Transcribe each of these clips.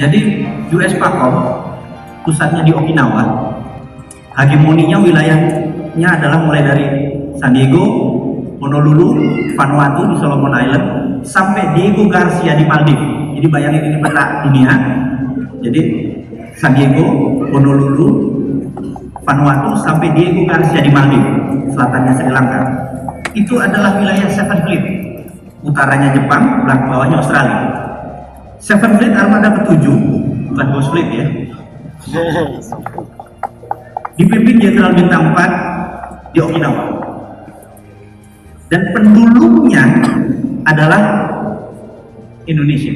Jadi US PACOM pusatnya di Okinawa, hegemoninya wilayahnya adalah mulai dari San Diego, Honolulu, Vanuatu di Solomon Island, sampai Diego Garcia di Maldives. Jadi bayangin ini peta dunia. Jadi San Diego, Honolulu, Vanuatu sampai Diego Garcia di Maldives, selatannya Sri Lanka. Itu adalah wilayah Seven Fleet. Utaranya Jepang, bawahnya Australia. Seven Fleet armada ke-7, bukan Ghost Fleet ya. Dipimpin Jenderal Bintang 4 di Okinawa. Dan pendulumnya adalah Indonesia.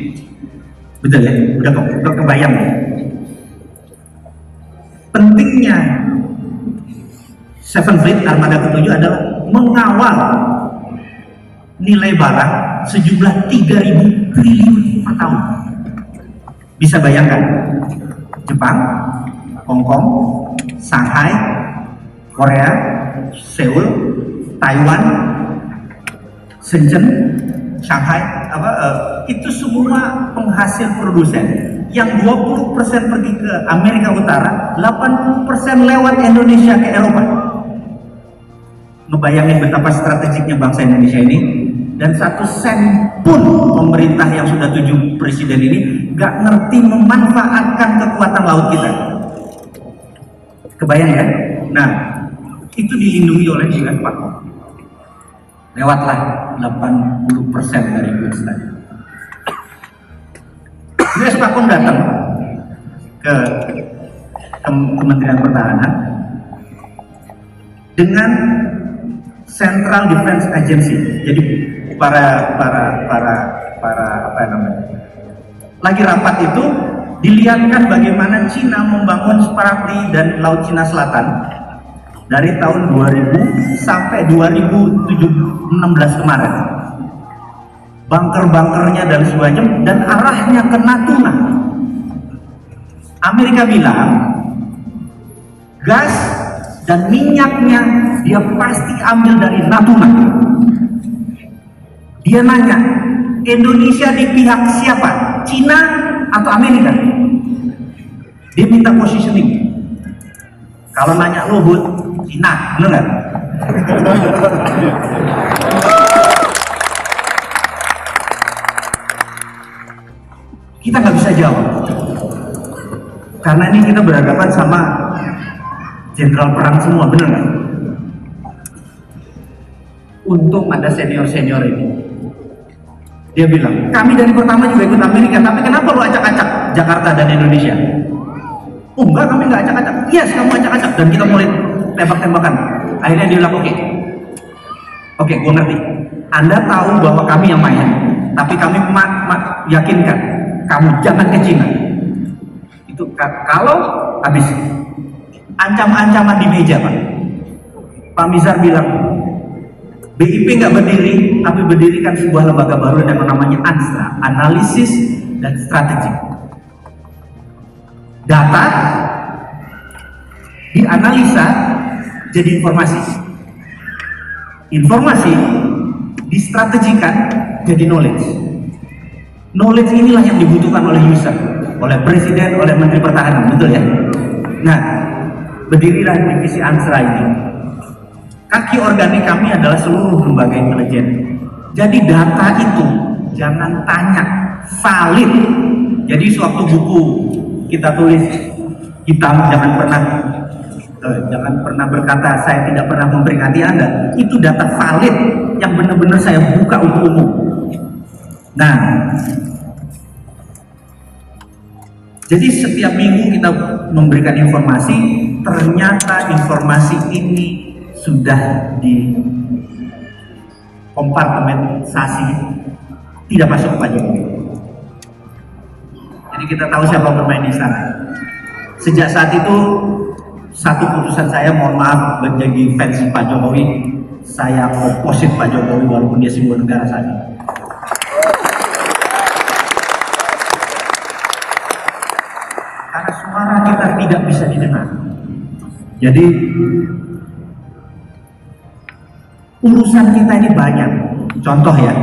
Betul ya? Udah kebayang ya? Pentingnya Seven Fleet armada ke-7 adalah mengawal nilai barang sejumlah 3.000 triliun per tahun. Bisa bayangkan, Jepang, Hong Kong, Shanghai, Korea, Seoul, Taiwan, Shenzhen, Shanghai, itu semua penghasil produsen. Yang 20% pergi ke Amerika Utara, 80% lewat Indonesia ke Eropa. Ngebayangin betapa strategiknya bangsa Indonesia ini. Dan 1 sen pun pemerintah yang sudah 7 presiden ini gak ngerti memanfaatkan kekuatan laut kita. Kebayang ya? Nah, itu dilindungi oleh US PACOM. Lewatlah 80% dari goods tadi. US PACOM datang ke Kementerian Pertahanan dengan Central Defense Agency. Jadi para apa namanya, lagi rapat itu dilihatkan bagaimana Cina membangun Spratly dan Laut Cina Selatan dari tahun 2000 sampai 2016 kemarin. Bunker-bunkernya dan sebagainya, dan arahnya ke Natuna. Amerika bilang gas dan minyaknya dia pasti ambil dari Natuna. Dia nanya, Indonesia di pihak siapa? Cina atau Amerika? Dia minta positioning. Kalau nanya Luhut, Cina, bener nggak? Kita nggak bisa jawab, karena ini kita berhadapan sama jenderal perang semua, bener nggak? Untung ada senior-senior ini. Dia bilang, kami dari pertama juga ikut Amerika, tapi kenapa lu acak-acak Jakarta dan Indonesia? Oh enggak, kami nggak acak-acak. Yes, kamu acak-acak. Dan kita mulai tembak-tembakan. Akhirnya dia bilang, oke, gue ngerti. Anda tahu bahwa kami yang main, tapi kami yakinkan kamu jangan ke Cina. Itu kalau habis ancam-ancaman di meja, Pak Mizar bilang, BIP nggak berdiri, tapi berdirikan sebuah lembaga baru yang namanya ANSTRA, Analisis dan Strategi. Data dianalisa jadi informasi. Informasi distrategikan jadi knowledge. Knowledge inilah yang dibutuhkan oleh user, oleh presiden, oleh menteri pertahanan, betul ya? Nah, berdirilah divisi ANSTRA ini. Kaki organik kami adalah seluruh lembaga intelijen. Jadi data itu jangan tanya, valid. Jadi sewaktu buku kita tulis hitam, jangan pernah berkata saya tidak pernah memperingati Anda. Itu data valid yang benar-benar saya buka untuk umum. Nah, jadi setiap minggu kita memberikan informasi. Ternyata informasi ini sudah dikompartementasi, tidak masuk ke Pak Jokowi. Jadi kita tahu siapa bermain di sana. Sejak saat itu, satu putusan saya, mohon maaf menjadi fans Pak Jokowi, saya oposit Pak Jokowi walaupun dia simbol negara saat ini. Karena suara kita tidak bisa didengar. Jadi urusan kita ini banyak. Contoh ya,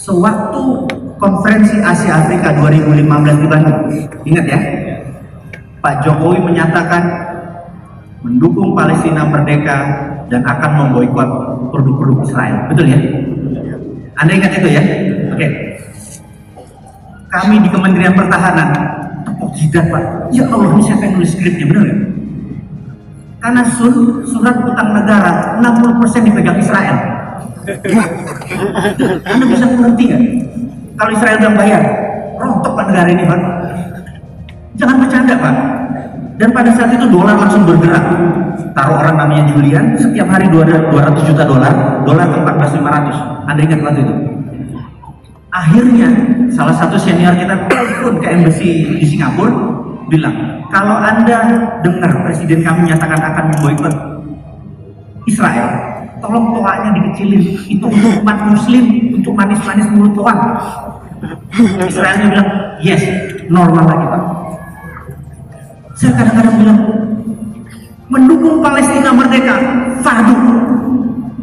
Sewaktu konferensi Asia Afrika 2015 di Bandung, ingat ya, Pak Jokowi menyatakan mendukung Palestina merdeka dan akan memboikot produk-produk Israel, betul ya? Anda ingat itu ya? Oke. Kami di Kementerian Pertahanan tepuk jidat Pak. Ya Allah, ini siapa yang nulis skripnya, benar ya? Karena surat utang negara 60% dipegang Israel. Anda bisa mengerti nggak? Kalau Israel bilang bayar, rontok Pak negara ini Pak. Jangan bercanda Pak. Dan pada saat itu dolar langsung bergerak. Taruh orang namanya Julian, setiap hari 200 juta dolar ke 14.500. Anda ingat waktu itu? Akhirnya salah satu senior kita telepon ke embassy di Singapura bilang, kalau Anda dengar presiden kami menyatakan akan memboikot Israel, tolong toanya dikecilin, itu untuk umat muslim, untuk manis-manis mulut Tuhan. Israelnya bilang, yes, normal lagi Pak. Saya kadang-kadang bilang, mendukung Palestina merdeka, fardu.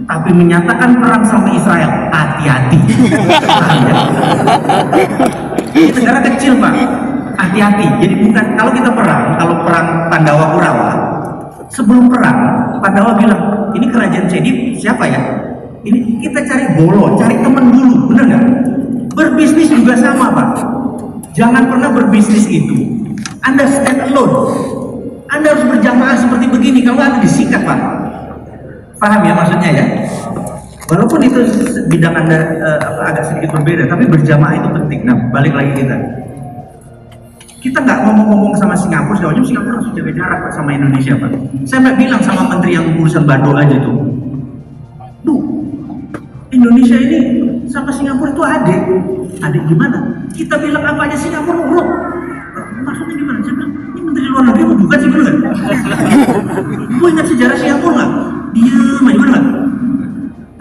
Tapi menyatakan perang sama Israel, hati-hati. Ini negara kecil Pak, hati-hati. Jadi bukan, kalau kita perang, kalau perang Pandawa Kurawa, sebelum perang, Pandawa bilang, ini kerajaan Cedi siapa ya? Ini kita cari bolo, cari teman dulu, benar nggak? Berbisnis juga sama Pak. Jangan pernah berbisnis itu Anda stand alone. Anda harus berjamaah seperti begini, kalau Anda disikat Pak. Paham ya maksudnya ya? Walaupun itu bidang Anda agak sedikit berbeda, tapi berjamaah itu penting. Nah, balik lagi kita nggak ngomong-ngomong sama Singapura, segala macam. Singapura harus jaga jarak Pak sama Indonesia Pak. Saya nggak bilang sama menteri yang urusan badol aja tuh, duh, Indonesia ini sama Singapura itu adik gimana? Kita bilang apa aja Singapura urut. Maksudnya gimana? Saya bilang, ini menteri luar negeri bukan sih, bener nggak? Gue ingat sejarah Singapura nggak? Diam aja, bener nggak?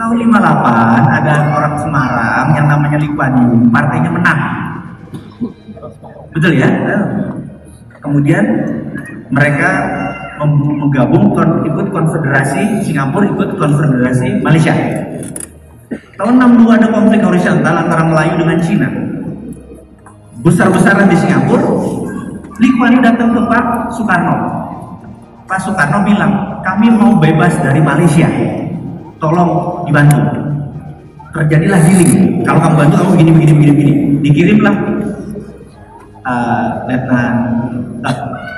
Tahun 58 ada orang Semarang yang namanya Lee Kuan Yew, partainya menang. Betul ya? Kemudian mereka menggabung, ikut konfederasi Singapura, ikut konfederasi Malaysia. Tahun 62 ada konflik horizontal antara Melayu dengan Cina. Besar-besaran di Singapura, Lee Kuan Yew datang ke Pak Soekarno. Pak Soekarno bilang, kami mau bebas dari Malaysia, tolong dibantu. Terjadilah dealing. Kalau kamu bantu, kamu begini. Dikirimlah Letnan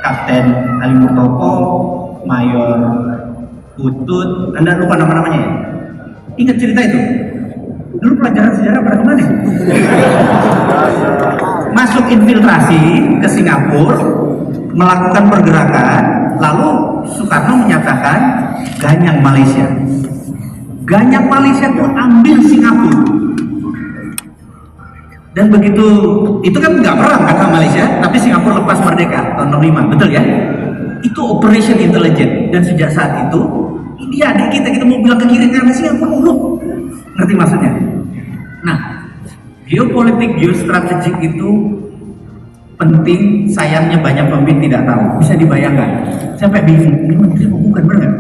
Kapten Ali Murtoko, Mayor Utut, Anda lupa nama-namanya ya? Ingat cerita itu? Dulu pelajaran sejarah pada kemana? Masuk infiltrasi ke Singapura, melakukan pergerakan, lalu Soekarno menyatakan ganyang Malaysia. Ganyang Malaysia itu ambil Singapura. Dan begitu, itu kan nggak perang kan sama Malaysia, tapi Singapura lepas merdeka tahun 65, betul ya? Itu operation intelijen. Dan sejak saat itu, ini adik kita mau bilang ke kiri karena Singapura urut. Ngerti maksudnya? Nah, geopolitik, geostrategik itu penting, sayangnya banyak pemimpin tidak tahu. Bisa dibayangkan, sampai bingung, ini menteri bukan, benar nggak?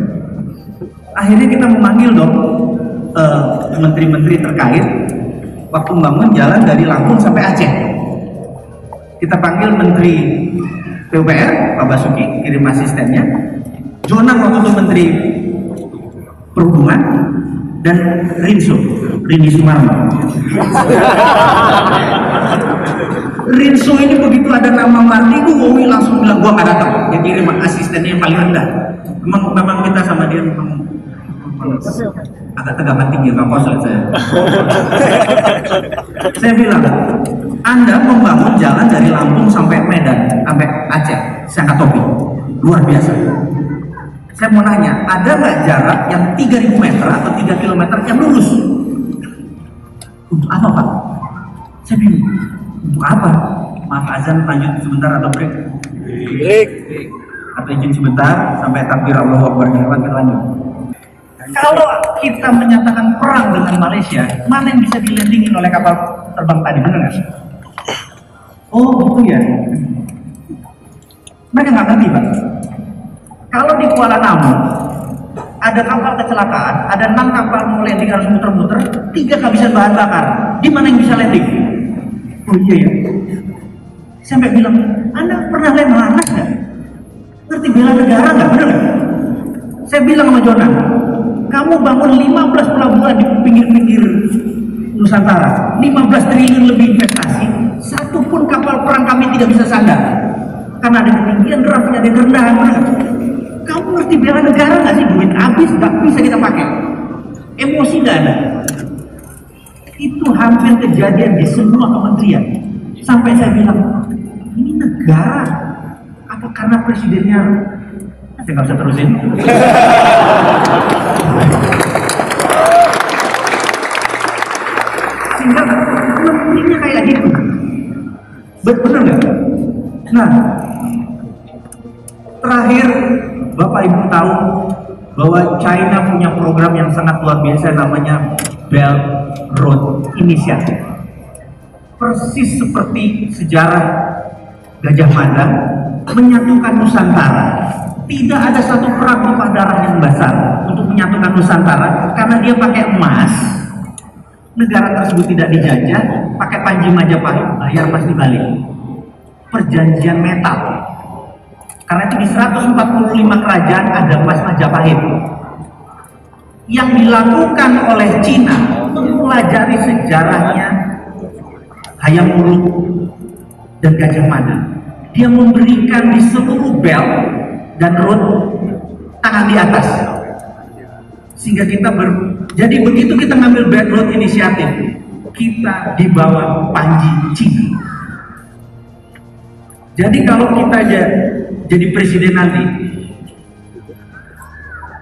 Akhirnya kita memanggil dong menteri-menteri terkait waktu membangun jalan dari Lampung sampai Aceh. Kita panggil Menteri PUPR, Pak Basuki, kirim asistennya. Jonan waktu itu Menteri Perhubungan, dan Rini Sumarno. Rinso ini begitu ada nama Mardi, Gowi langsung bilang gua nggak datang. Dia kirim asistennya yang paling rendah. Memang kita sama dia memang agak tegangan tinggi, nggak kosong saya. Saya bilang, Anda membangun jalan dari Lampung sampai Medan, sampai Aceh, saya topi, luar biasa. Saya mau nanya, ada nggak jarak yang 3.000 meter atau 3 kilometer yang lurus? Untuk apa Pak? Saya bingung. Untuk apa? Maaf azan, lanjut sebentar atau break? Break. Atau izin sebentar sampai takbir Allahu Akbar, kita lanjut. Kalau kita menyatakan perang dengan Malaysia, mana yang bisa dilandingin oleh kapal terbang tadi, benar nggak? Oh, gitu ya. Mereka nggak ngerti Pak. Kalau di Kuala Namu ada kapal kecelakaan, ada 6 kapal mau landing harus muter-muter, 3 kehabisan bahan bakar. di mana yang bisa landing? Oh iya ya. Sampai bilang, Anda pernah lihat Harnas nggak? Ngerti bela negara nggak? Bener nggak? Saya bilang sama Jonan, kamu bangun 15 pelabuhan di pinggir-pinggir Nusantara, 15 triliun lebih investasi, satu pun kapal perang kami tidak bisa sandar. Karena ada ketinggian draftnya, ada kerendahan. Kamu ngerti bela negara nggak sih? Duit habis, nggak bisa kita pakai. Emosi nggak ada. Itu hampir kejadian di semua kementerian. Sampai saya bilang, ini negara apa karena presidennya? Saya nggak usah terusin. Sehingga menterinya kayak gitu. Benar nggak? Nah, terakhir Bapak Ibu tahu bahwa China punya program yang sangat luar biasa namanya Belt Road Initiative. Persis seperti sejarah Gajah Mada menyatukan Nusantara. Tidak ada satu perang tumpah darah yang besar untuk menyatukan Nusantara karena dia pakai emas. Negara tersebut tidak dijajah, pakai Panji Majapahit, bayar pasti balik. Perjanjian metal. Karena itu di 145 kerajaan ada emas Majapahit. Yang dilakukan oleh Cina mempelajari sejarahnya Hayam Wuruk dan Gajah Mada. Dia memberikan di seluruh belt dan road tangan di atas. Sehingga kita jadi begitu kita ngambil Belt Road Initiative, kita di bawah Panji Cina. Jadi kalau kita jadi presiden nanti,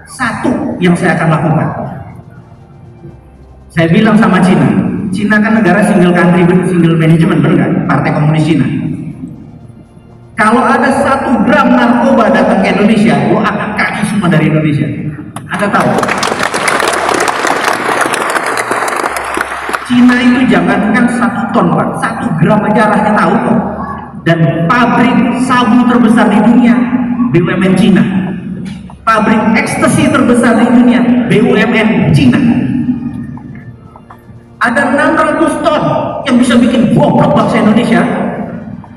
satu yang saya akan lakukan, saya bilang sama Cina, Cina kan negara single country, single management, benar nggak? Partai Komunis Cina. Kalau ada 1 gram narkoba datang ke Indonesia, gua akan kaki semua dari Indonesia. Anda tahu? Cina itu jangankan 1 ton, Pak, 1 gram aja arahnya tahu kok. Dan pabrik sabu terbesar di dunia BUMN Cina. Pabrik ekstasi terbesar di dunia BUMN Cina. Ada 600 ton yang bisa bikin goblok bangsa Indonesia.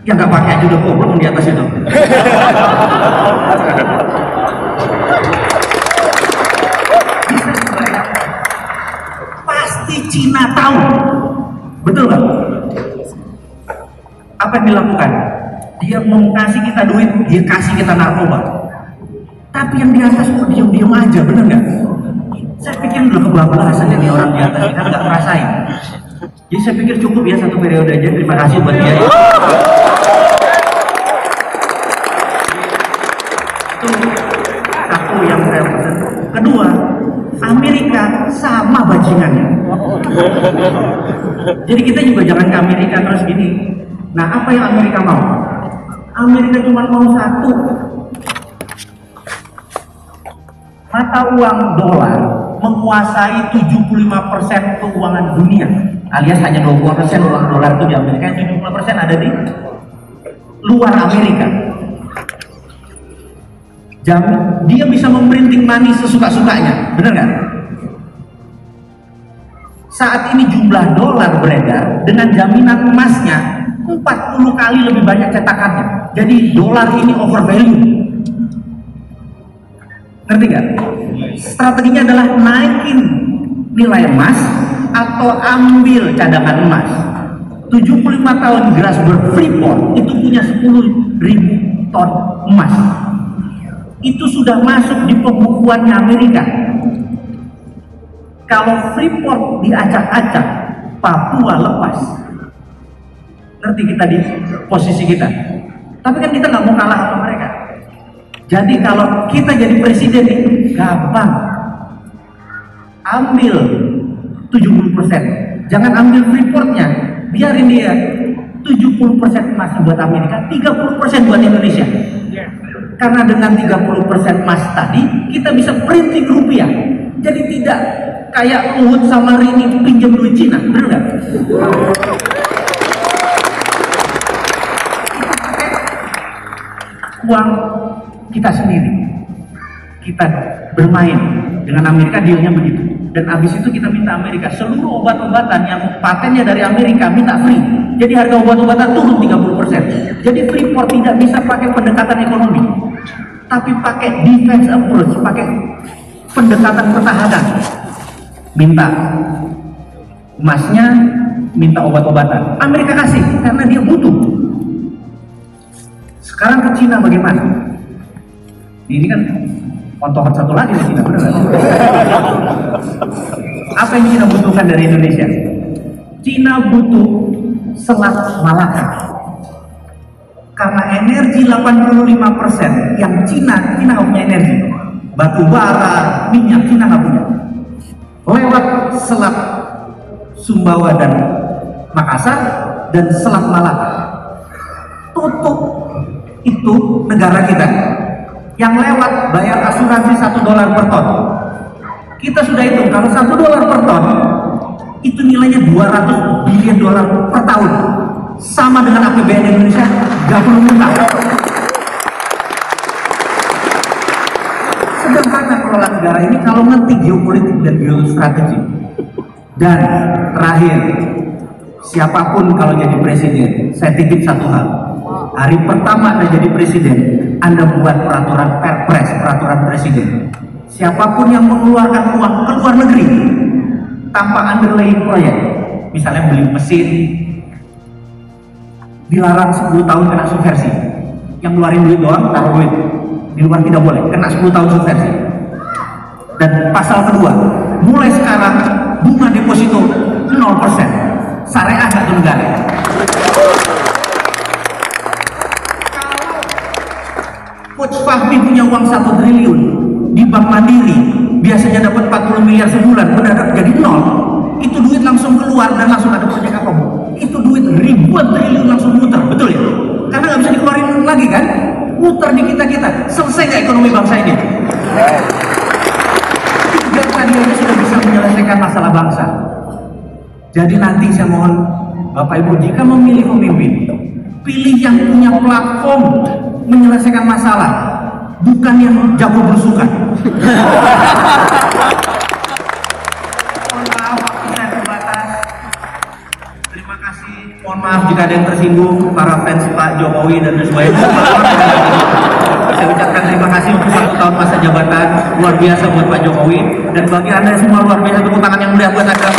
Yang nggak pakai aja udah goblok di atas itu. Bisa dibayangkan. Pasti Cina tahu, betul nggak? Apa yang dilakukan? Dia mau kasih kita duit, dia kasih kita narkoba. Tapi yang di atas kok diam-diam aja, bener nggak? Saya pikir udah kebablasan nih orang di atas, kita nggak ngerasain. Jadi saya pikir cukup ya 1 periode aja. Terima kasih buat dia. Itu satu yang saya pesan. Kedua, Amerika sama bajingannya. Jadi kita juga jangan ke Amerika terus gini. Nah, apa yang Amerika mau? Amerika cuma mau satu. Mata uang dolar menguasai 75% keuangan dunia, alias hanya 20% uang dolar itu di Amerika, 75% ada di luar Amerika. Dia bisa memprinting money sesuka-sukanya, benar nggak? Saat ini jumlah dolar beredar dengan jaminan emasnya 40 kali lebih banyak cetakannya. Jadi dolar ini overvalue. Ngerti nggak? Strateginya adalah naikin nilai emas atau ambil cadangan emas. 75 tahun Grasberg Freeport itu punya 10.000 ton emas. Itu sudah masuk di pembukuannya Amerika. Kalau Freeport diacak-acak, Papua lepas. Ngerti kita di posisi kita. Tapi kan kita nggak mau kalah sama mereka. Jadi kalau kita jadi presiden nih, gampang. Ambil 70%. Jangan ambil Freeportnya. Biarin dia 70% emas buat Amerika, 30% buat Indonesia. Karena dengan 30% emas tadi, kita bisa printing rupiah. Jadi tidak kayak Luhut sama Rini pinjam duit Cina, benar nggak? Uang kita sendiri, kita bermain dengan Amerika, dealnya begitu. Dan habis itu kita minta Amerika, seluruh obat-obatan yang patennya dari Amerika minta free. Jadi harga obat-obatan turun 30%. Jadi Freeport tidak bisa pakai pendekatan ekonomi, tapi pakai defense approach, pakai pendekatan pertahanan. Minta emasnya, minta obat-obatan. Amerika kasih karena dia butuh. Sekarang ke Cina bagaimana? Ini kan kontohan satu lagi di Cina, benar nggak? Apa yang Cina butuhkan dari Indonesia? Cina butuh Selat Malaka. Karena energi 85% yang Cina nggak punya energi. Batu bara, minyak Cina nggak punya. Lewat Selat Sumbawa dan Makassar dan Selat Malaka. Tutup itu negara kita. Yang lewat bayar asuransi $1 per ton. Kita sudah hitung kalau $1 per ton itu nilainya $200 billion per tahun, sama dengan APBN Indonesia 30 tahun. Sederhana kelola negara ini kalau ngerti geopolitik dan geostrategi. Dan terakhir, siapapun kalau jadi presiden, saya titip satu hal. Hari pertama Anda jadi presiden, Anda buat peraturan Perpres, peraturan presiden. Siapapun yang mengeluarkan uang ke luar negeri tanpa underlying proyek, misalnya beli mesin, dilarang 10 tahun kena subversi. Yang ngeluarin duit doang, taruh duit. Di luar tidak boleh, kena 10 tahun subversi. Dan pasal kedua, mulai sekarang bunga deposito 0%. Syariah satu negara. Coach Fahmi punya uang 1 triliun di Bank Mandiri, biasanya dapat 40 miliar sebulan, mendadak jadi 0. Itu duit langsung keluar dan langsung ada proyek apa, Bu? Itu duit ribuan triliun langsung muter, betul ya? Karena nggak bisa dikeluarin lagi kan? Muter di kita-kita. Selesai nggak ekonomi bangsa ini? Tiga tadi aja sudah bisa menyelesaikan masalah bangsa. Jadi nanti saya mohon Bapak Ibu, jika memilih pemimpin, pilih yang punya platform menyelesaikan masalah, bukan yang jago berusukan. Mohon maaf, waktu saya terbatas. Terima kasih. Mohon maaf jika ada yang tersinggung, para fans Pak Jokowi dan sebagainya. Saya ucapkan terima kasih untuk 1 tahun masa jabatan luar biasa buat Pak Jokowi, dan bagi Anda semua luar biasa, tepuk tangan yang meriah buat Anda.